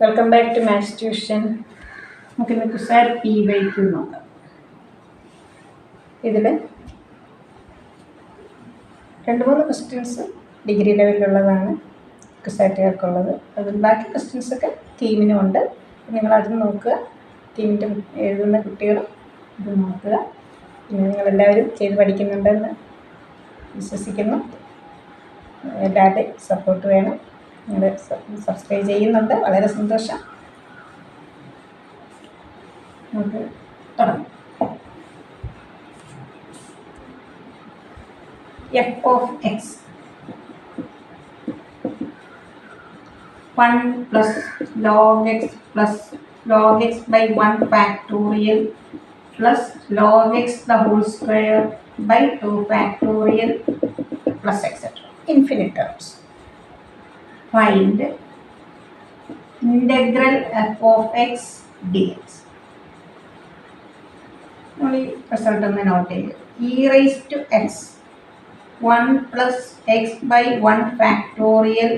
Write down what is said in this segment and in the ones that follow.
Welcome back to maths tuition. നമുക്ക് ഇന്ന് CUSAT P/Q നോക്കാം. ഇതിൽ 2-3 ക്വസ്റ്റ്യൻസ് ഡിഗ്രി ലെവലിലുള്ളതാണ് ക്വിസാറ്റുകാർക്കുള്ളത്. അതിൽ ബാക്കി ക്വസ്റ്റ്യൻസൊക്കെ തീമിനും ഉണ്ട്. നിങ്ങളത് നോക്കുക. തീമിൻ്റെ എഴുതുന്ന കുട്ടികളും ഇത് നോക്കുക. പിന്നെ നിങ്ങളെല്ലാവരും ചെയ്ത് പഠിക്കുന്നുണ്ടെന്ന് വിശ്വസിക്കുന്നു. എല്ലാവരുടെയും സപ്പോർട്ട് വേണം. നിങ്ങൾ സബ്സ്ക്രൈബ് ചെയ്യുന്നുണ്ട്, വളരെ സന്തോഷം. നമുക്ക് തുടങ്ങാം. f of x 1 plus log x plus log x by 1 factorial plus log x the whole square by 2 factorial plus etc. Infinite terms. Find integral f of x dx. only result ഒന്ന് not ചെയ്യുക. e raised to x 1 plus x by 1 factorial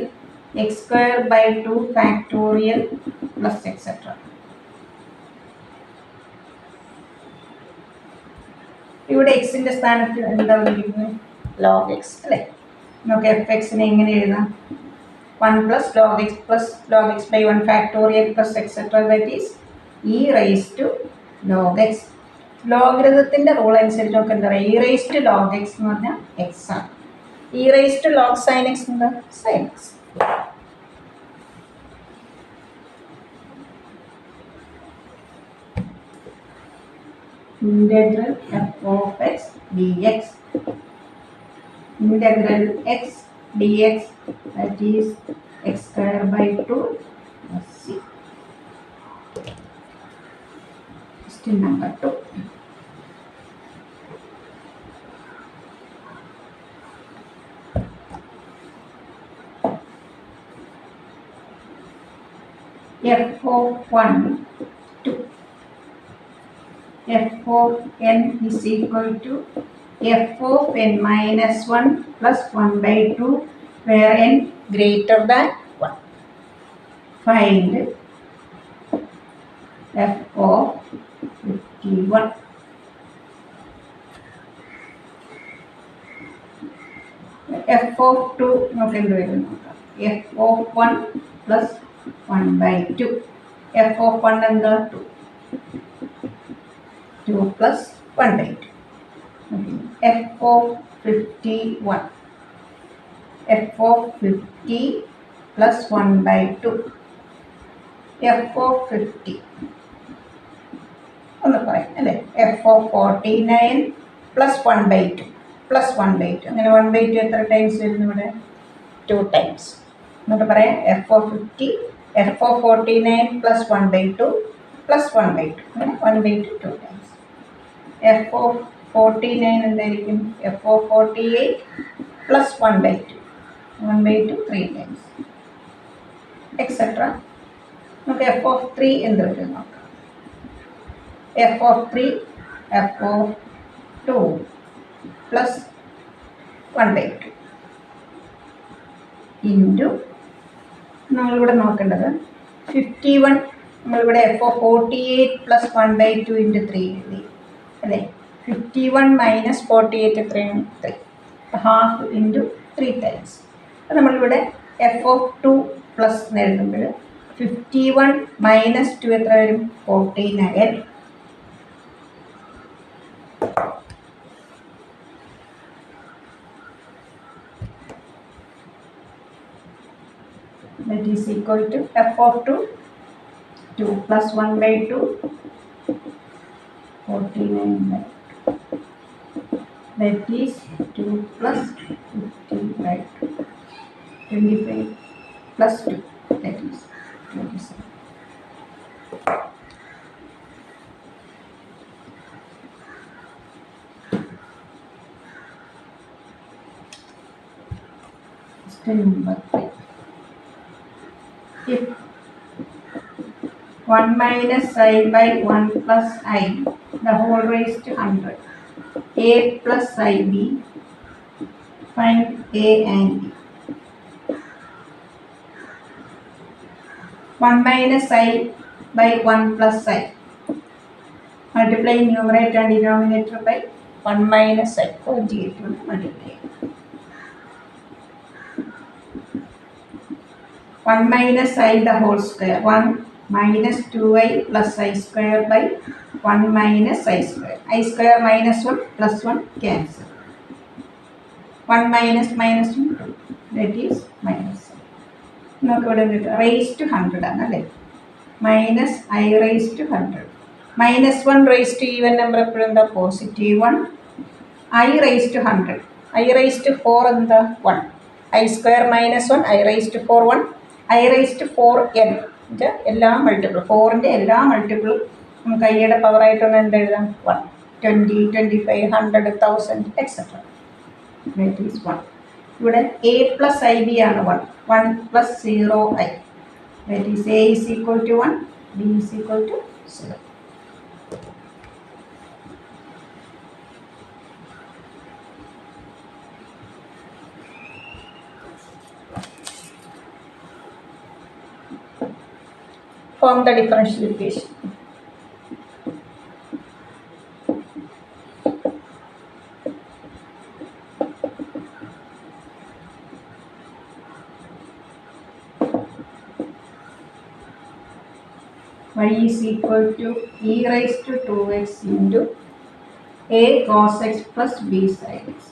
x square by 2 factorial plus etc. ഇവിടെ എക്സിൻ്റെ സ്ഥാനത്ത് എന്താ വിളിക്കുന്നത്? Log X അല്ലേ? നമുക്ക് F എക്സിനെ എങ്ങനെ എഴുതാം? 1 plus log x by 1 factorial plus etc. that is e raised to log x. ലോഗരിതത്തിൻ്റെ റൂൾ അനുസരിച്ച് നമുക്ക് എന്താ പറയുക? e raised to log x എന്ന് പറഞ്ഞാൽ എക്സ് ആണ്. e raised to log sin x എന്താ? sin x. Integral f of x dx. Integral x dx, that is x square by 2 plus c. Question number 2. f of 1 2. f of n is equal to f of n minus 1 plus 1 by 2 where n greater than 1. Find f of 51. f of 2 നമുക്ക് എന്ത് വരും നോക്കാം. f of 1 plus 1 by 2. f of 1 എന്താ? 2. 2 plus 1 by 2. f of 51. f of 50 plus 1 by 2. f of 50 ഒന്ന് പറയാം അല്ലേ? f of 49 plus 1 by 2 plus 1 by 2. അങ്ങനെ 1 by 2 എത്ര ടൈംസ് വരുന്നു ഇവിടെ? 2 ടൈംസ്. എന്നിട്ട് പറയാം f of 50 f of 49 plus 1 by 2 plus 1 by 2. അങ്ങനെ 1 by 2 2 ടൈംസ്. f of 49 എന്തായിരിക്കും? f of 48 plus 1 by 2. 1 by 2 3 times etcetera. നമുക്ക് f of 3 എന്ത് വരും നോക്കാം. f of 3 f of 2 plus 1 by 2 into നമ്മളിവിടെ നോക്കേണ്ടത് 51. നമ്മളിവിടെ f of 48 plus 1 by 2 into 3 എഴുതി അല്ലേ? 51 മൈനസ് 48 എത്രയാണ്? 3. Half into 3 times. അപ്പോൾ നമ്മളിവിടെ f of 2 പ്ലസ് എന്ന് എഴുതുമ്പോൾ 51 മൈനസ് 2 എത്ര വരും? 49. That is equal to f of 2 2 plus 1 by 2 49 by 2. That is 2 plus 50 by 2. 25 plus 2, that is 27. Question number 3. If 1 minus I by 1 plus I the whole raised to 100, a plus ib, find a and b. 1 minus I by 1 plus I. Multiplying numerator and denominator by 1 minus I. Conjugate multiply. 1 minus I the whole square. 1 minus 2I plus I square by 1 minus I square. I square minus 1 plus 1 cancel. 1 minus minus 1, 2. That is minus. Now, raised to 100. Minus I raised to 100. Minus 1 raised to even number positive 1. I raised to 100. I raised to 4 in the 1. I square minus 1. I raised to 4 1. I raised to 4n. Ella multiple. 4 in the multiple. Power item and 1. 20, 25, 100, 1000, etc. That is 1. A plus IB are 1. 1 plus 0 I. That is A is equal to 1. B is equal to 0. Form the differential equation. Y is equal to e raised to 2x into a cos x plus b sin x.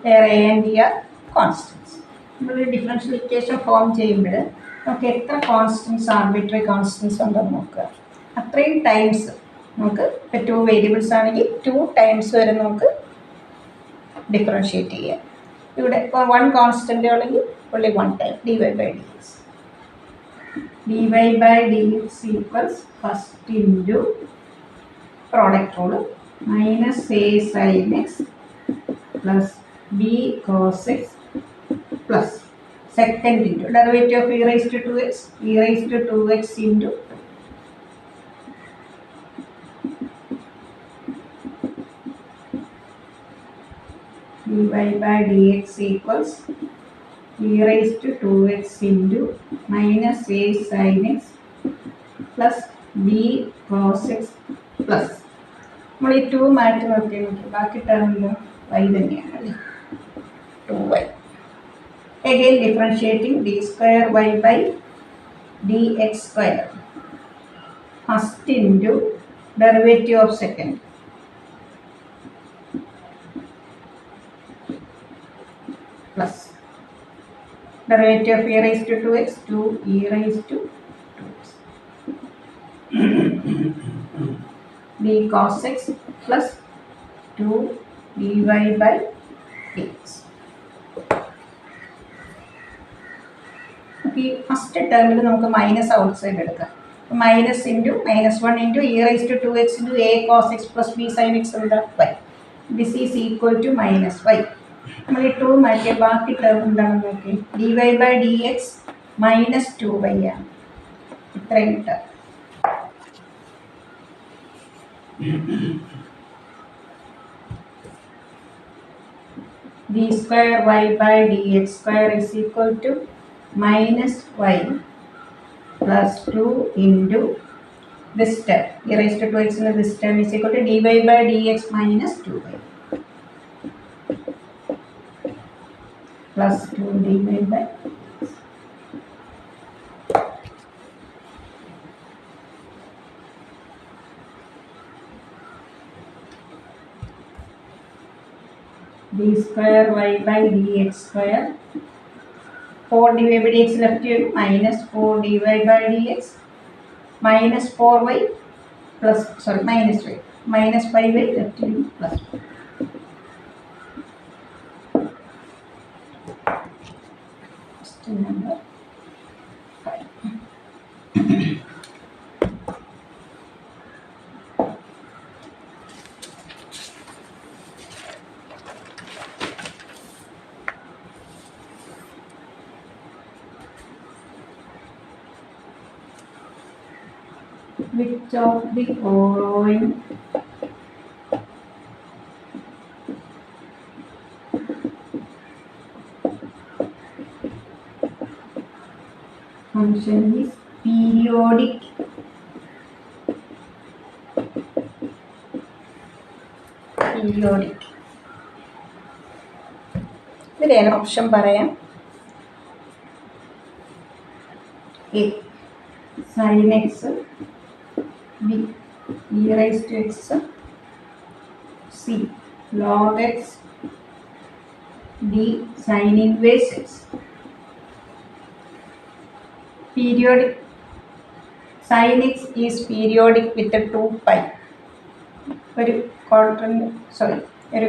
Where a and b are constants. Differential equation form ചെയ്യുമ്പോൾ നമുക്ക് എത്ര constants arbitrary constants ഉണ്ടെന്ന് നോക്കുക. അത്രയും times നമുക്ക് ഇപ്പോൾ 2 variables ആണെങ്കിൽ 2 times വരെ നമുക്ക് ഡിഫറൻഷ്യേറ്റ് ചെയ്യാം. ഇവിടെ ഇപ്പോൾ 1 കോൺസ്റ്റൻ്റ് ആണെങ്കിൽ only 1 time dy by dx. dy by dx equals first into product rule minus a sin x plus b cos x plus second into derivative of e raised to 2x, e raised to 2x into dy by dx equals e raised to 2x into minus a sin x plus b cos x plus നമ്മൾ ഈ 2 മാറ്റി നോക്കി ബാക്കി ടേമിൽ y തന്നെയാണ് 2y. Again differentiating d square y by dx square. First into derivative of second. Plus derivative of e raised to 2x, 2e raised to 2x. b cos x plus 2 dy by dx. ഈ first ടേമിൽ നമുക്ക് minus outside എടുക്കാം. Minus into -1 into e raised to 2x into a cos x plus b sin x എന്താ y. This is equal to -y. നമ്മൾ ഈ 2 മാറ്റിയ ബാക്കി term എന്താണെന്ന് നോക്കി. dy by dx minus 2y ആണ്. ഇത്രയും term. d square y by dx square is equal to minus y plus 2 into this term e raised to 2x in this term is equal to dy by dx minus 2y plus 2 dy by d square y by dx square 4 dy by dx left here minus 4 dy by dx minus 4y plus minus y minus 5y left here plus 4. Question number 5. Which of the following function is periodic ഇതിൽ option പറയാം. A sin x, b e raised to x, c log x, d sin inverse x. Periodic sin x is periodic with a 2π. ഒരു quadrant ഒരു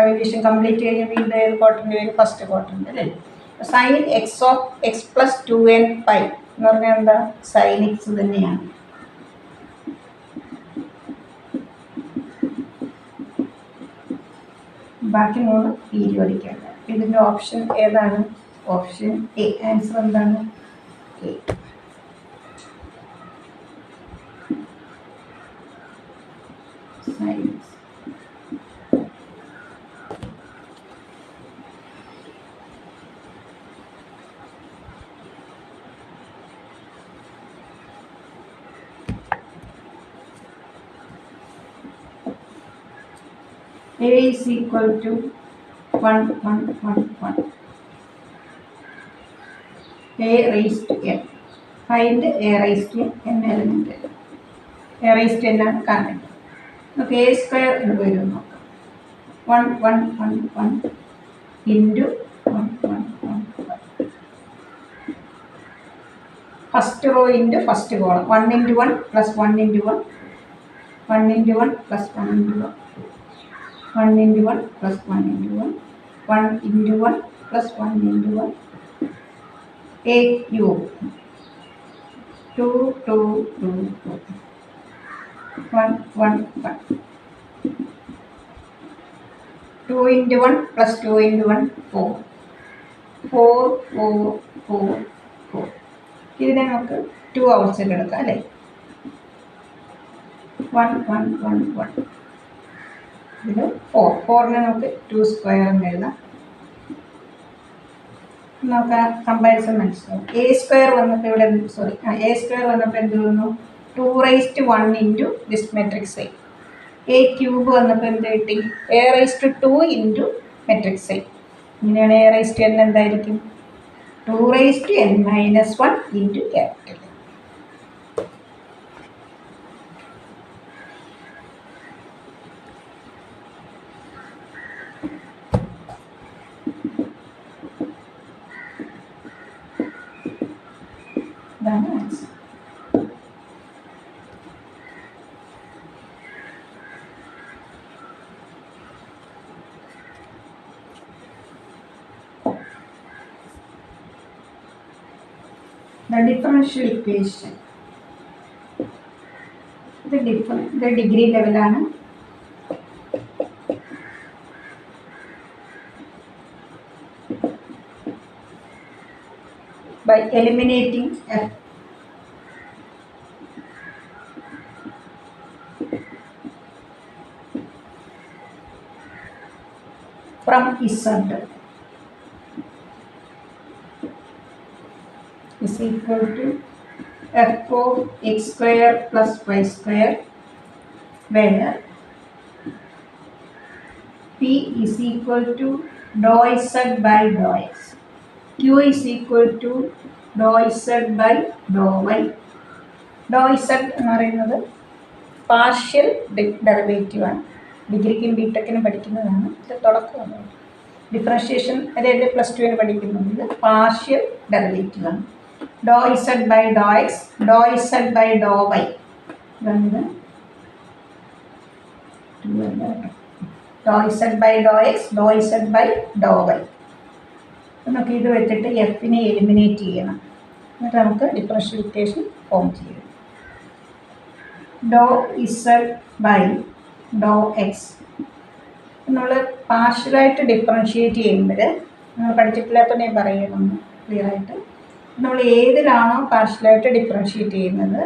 revision complete കഴിഞ്ഞ് വീണ്ടും ഏത് quadrant വരും? First quadrant അല്ലേ. Sine X of X plus 2nπ എന്ന് പറഞ്ഞാൽ എന്താ? സൈൻ എക്സ് തന്നെയാണ്. ബാക്കി 3 പീരിയോഡിക്കാണ്. ഇതിൻ്റെ ഓപ്ഷൻ ഏതാണ്? Option A. ആൻസർ എന്താണ്? A. Sines. A is equal to 1, 1, 1, 1. A raised to n. Find A raised to n element. A raised to n ആണ് കാണേണ്ടത്. നമുക്ക് A സ്ക്വയർ എന്ന് വരും നോക്കാം. 1, 1, 1, 1 into 1, 1, 1, 1. First row into first column. 1 into 1 plus 1 into 1. 1 into 1 plus 1 into 1. 1 into 1 plus 1 into 1. 1 into 1 plus 1 into 1. A cube. 2, 2, 2, 2. 1, 1, 1. 2 into 1 plus 2 into 1, 4. 4, 4, 4, 4. ഇതിനെ നമുക്ക് 2 outside എടുക്കാം അല്ലേ. 1, 1, 1, 1. ഇത് 4. 4നെ നമുക്ക് 2 സ്ക്വയർ എന്ന് എഴുതാം. നമുക്ക് കമ്പാരിസൺ മനസ്സിലാവും. എ സ്ക്വയർ വന്നപ്പോൾ ഇവിടെ എ സ്ക്വയർ വന്നപ്പോൾ എന്ത് വന്നു? 2 raised to 1 into this matrix A. A cube വന്നപ്പോൾ എന്ത് കിട്ടി? A raised to 2 into matrix A. ഇങ്ങനെയാണ് A raised to n എന്തായിരിക്കും? 2 raised to n minus 1 into capital. ഇതാണ് ആൻസർ. The differential equation. ഇത് ഡിഗ്രി ലെവലാണ്. By eliminating f. From Z is equal to f of x square plus y square, where p is equal to dou z by dou x. Q is equal to dou z by dou y. Dou z എന്ന് പറയുന്നത് partial derivative ആണ്. ഡിഗ്രിക്കും ബിടെക്കിനും പഠിക്കുന്നതാണ്. ഇത് തുടക്കമാണ്. Differentiation അതായത് +2 പഠിക്കുന്നത് partial derivative ആണ്. dou z by dou x, dou z by dou y. ഇതാണ് dou z by dou x, dou z by dou y. നമുക്ക് ഇത് വെച്ചിട്ട് എഫിനെ എലിമിനേറ്റ് ചെയ്യണം. എന്നിട്ട് നമുക്ക് ഡിഫറൻഷ്യൽ ഇക്വേഷൻ ഫോം ചെയ്യും. dou z by dou x നമ്മൾ പാർഷ്യലായിട്ട് ഡിഫറൻഷിയേറ്റ് ചെയ്യുമ്പോൾ നമ്മൾ പഠിച്ചിട്ടില്ലാത്ത ഞാൻ പറയുന്നു ക്ലിയറായിട്ട്. നമ്മൾ ഏതിലാണോ പാർഷ്യലായിട്ട് ഡിഫറൻഷിയേറ്റ് ചെയ്യുന്നത്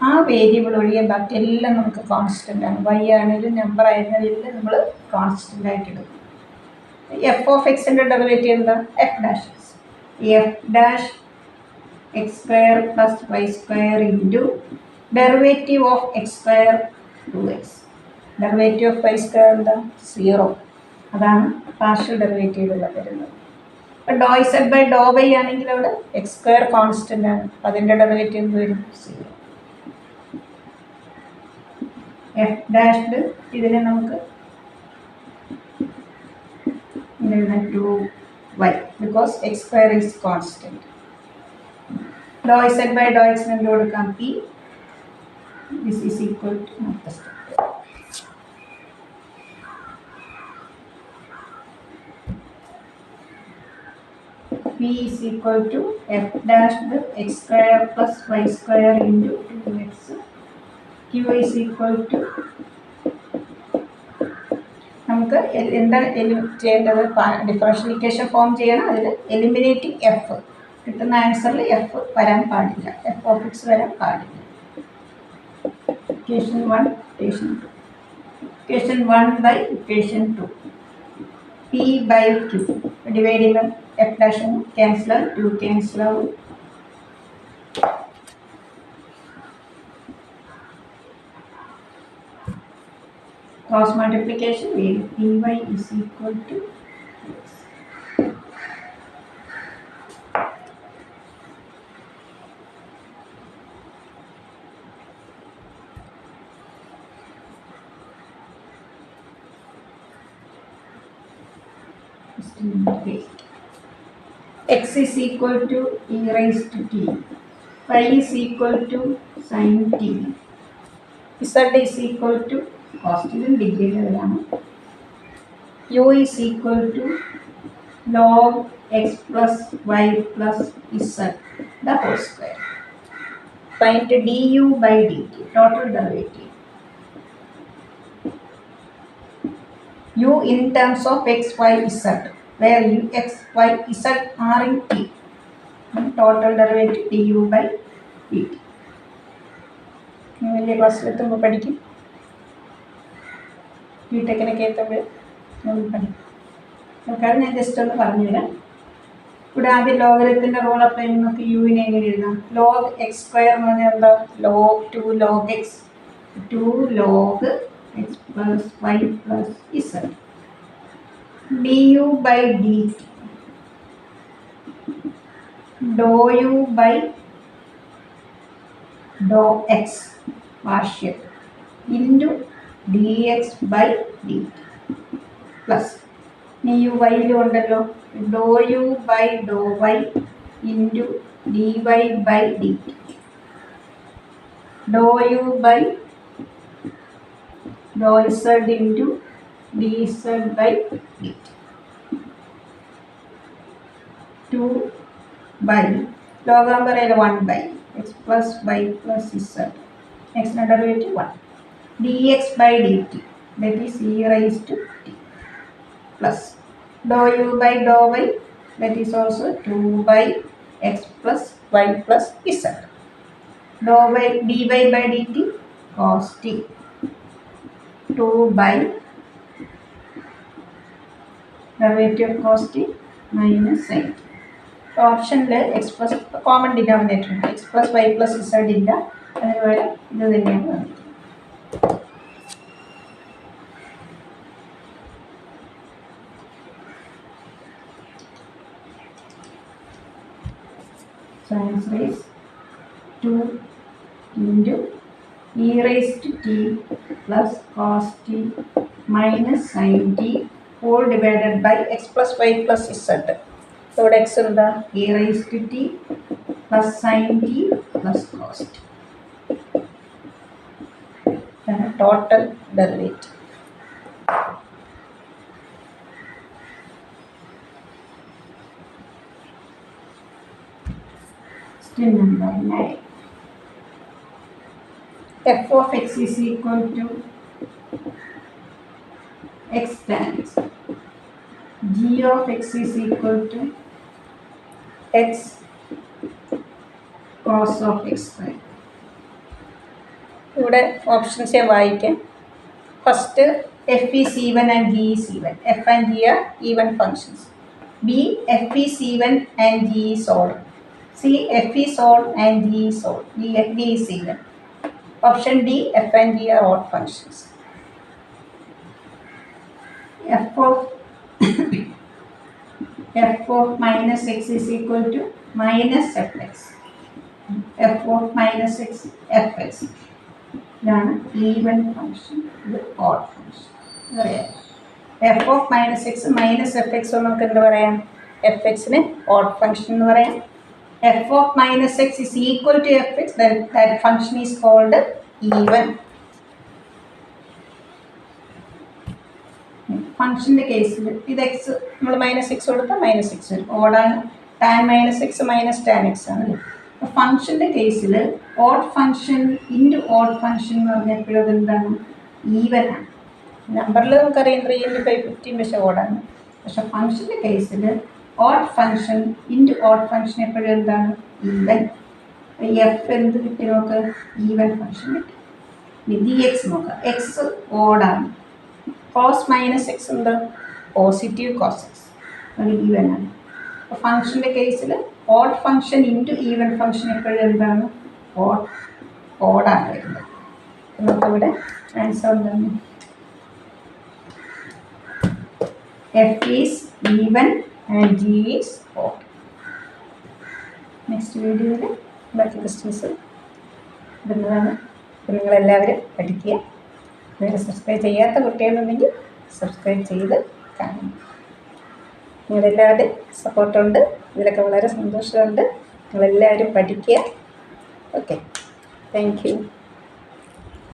ആ വേരിയബിൾ ഒഴികെ ബാക്കിയെല്ലാം നമുക്ക് കോൺസ്റ്റൻ്റ് ആണ്. വൈ ആണെങ്കിലും നമ്പർ ആയിരുന്നെല്ലാം നമ്മൾ കോൺസ്റ്റൻ്റ് ആയിട്ട് എടുക്കും. എഫ് ഓഫ് എക്സിൻ്റെ ഡെറിവേറ്റീവ് എന്താ? F dash. F dash x square plus y square into derivative of x square 2x. Derivative of y square എന്താ? 0. അതാണ് പാർഷ്യൽ ഡെറിവേറ്റീവിലുള്ള വരുന്നത്. അപ്പോൾ ഡോ ഇസഡ് ബൈ ഡോ വൈ ആണെങ്കിൽ അവിടെ എക്സ് സ്ക്വയർ കോൺസ്റ്റൻ്റ് ആണ്. അതിൻ്റെ ഡെറിവേറ്റീവ് വരും 0. എഫ് ഡാഷ്ഡ് ഇതിനെ നമുക്ക് എഴുതാം 2y because x square is constant. Dou z by dou x എന്ന് കൊടുക്കാം p. This is equal to p is equal to f dashed x square plus y square into 2x. q is equal to നമുക്ക് എന്താ ചെയ്യേണ്ടത്? Differential equation form ചെയ്യണം. അതിൽ eliminating F കിട്ടുന്ന ആൻസറിൽ F വരാൻ പാടില്ല, എഫ് ഓഫ് എക്സ് വരാൻ പാടില്ല. Equation 1 equation 2 equation 1 by equation 2 P by Q divide ചെയ്യുമ്പോൾ എഫ് ഡാഷ് ക്യാൻസൽ ആവും, 2 ക്യാൻസൽ ആവും. Cross multiplication will py is equal to x. X is equal to e raised to t, y is equal to sin t, z is equal to കോസ്റ്റിലും ഡിഗ്രിയിലാണ്. u is equal to log x plus y plus z the whole square. Find du by dt, total derivative. u in terms of x, y, z, where u, x, y, z are in t. Total derivative du by dt. വലിയ ക്ലാസ്സിലെത്തുമ്പോൾ പഠിക്കും. ബിടെക്കിനൊക്കെ എത്തുമ്പോൾ നമുക്ക് പഠിക്കും. നമുക്കത് ഞാൻ just ഒന്ന് പറഞ്ഞുതരാം. ഇവിടെ ആദ്യം ലോഗരിതത്തിൻ്റെ റൂൾ അപ്ലൈ ചെയ്യുമ്പോൾ നമുക്ക് യുവിനെ എങ്ങനെ എഴുതാം? ലോഗ് എക്സ് സ്ക്വയർ എന്ന് പറഞ്ഞാൽ എന്താ? Log 2 log x, 2 log x plus Y plus z. D u by d t, doh u by doh x partial into dx by dt plus ഇനി യു വൈയിലും ഉണ്ടല്ലോ, doh u by doh y into d y by d t, doh u by doh z into d z by d t, 2 by ലോഗാൻ പറയില്ല 1 by x plus Y plus z, എക്സിൻ്റെ derivative 1 dx by dt, that is e raised to t, plus dou u by dou y, that is also 2 by x plus y plus z, dou by dy by dt cos t, 2 by derivative of cos t minus sin t. ഓപ്ഷനിൽ X plus common denominator ഉണ്ട്, X plus Y plus Z ഇല്ല, അതുപോലെ ഇത് തന്നെയാണ് വന്നിരിക്കുന്നത്. So answer is 2 into e raised to t plus cos t minus sin t whole divided by x plus y plus z. So ഇവിടെ x എന്താ? e raised to t plus sin t plus cos t. Total derivative. Number 9. F of x is equal to x times g of x is equal to x cos of x square. ഇവിടെ options ഞാൻ വായിക്കാം. First F is even and G is even. F and G R even functions. B F is even and G is odd. C, F is odd and G is odd. D is even. Option D, F and G are odd functions. F of minus x is equal to minus fx. F of minus x, fx. ഇതാണ് even function, ഇത് odd function പറയാം. F of minus x minus f x നമുക്ക് എന്ത് പറയാം? F എക്സിന് odd function എന്ന് പറയാം. F of minus x is equal to f x, that function is called even. ഫംഗ്ഷൻ്റെ കേസിൽ ഇത് എക്സ് നമ്മൾ മൈനസ് എക്സ് കൊടുത്താൽ മൈനസ് എക്സ് വരും, ഓടാണ്. Tan minus x minus tan x ആണ്. അപ്പോൾ ഫംഗ്ഷൻ്റെ കേസിൽ odd function into odd function എന്ന് പറഞ്ഞപ്പോഴും അതെന്താണ്? ഈവൻ ആണ്. നമ്പറിൽ നമുക്കറിയാം 3 × 5 15, പക്ഷേ ഓടാണ്. പക്ഷെ ഫംഗ്ഷൻ്റെ കേസിൽ odd function into odd function എപ്പോഴും എന്താണ്? ഈവൻ. എഫ് എന്ത് കിട്ടി നോക്ക്? ഈവൻ ഫംഗ്ഷൻ കിട്ടി. ഇനി എക്സ് നോക്കാം. എക്സ് ഓടാണ്. കോസ് മൈനസ് എക്സ് എന്താ? പോസിറ്റീവ് കോസ് എക്സ്, അത് ഈവൻ ആണ്. അപ്പോൾ ഫംഗ്ഷൻ്റെ കേസിൽ odd function into even function എപ്പോഴും എന്താണ്? ഓടാണ് വരുന്നത്. നമുക്കിവിടെ ആൻസർ എന്താണ്? F is even and G is odd. Next വീഡിയോയിൽ ബാക്കി ക്വസ്റ്റ്യൻസ് ഇടുന്നതാണ്. നിങ്ങളെല്ലാവരും പഠിക്കുക. വേറെ സബ്സ്ക്രൈബ് ചെയ്യാത്ത കുട്ടികളുണ്ടെങ്കിൽ സബ്സ്ക്രൈബ് ചെയ്ത് കാണും. നിങ്ങളെല്ലാവരുടെയും സപ്പോർട്ടുണ്ട്, ഇതിലൊക്കെ വളരെ സന്തോഷമുണ്ട്. നിങ്ങളെല്ലാവരും പഠിക്കുക. Okay, thank you.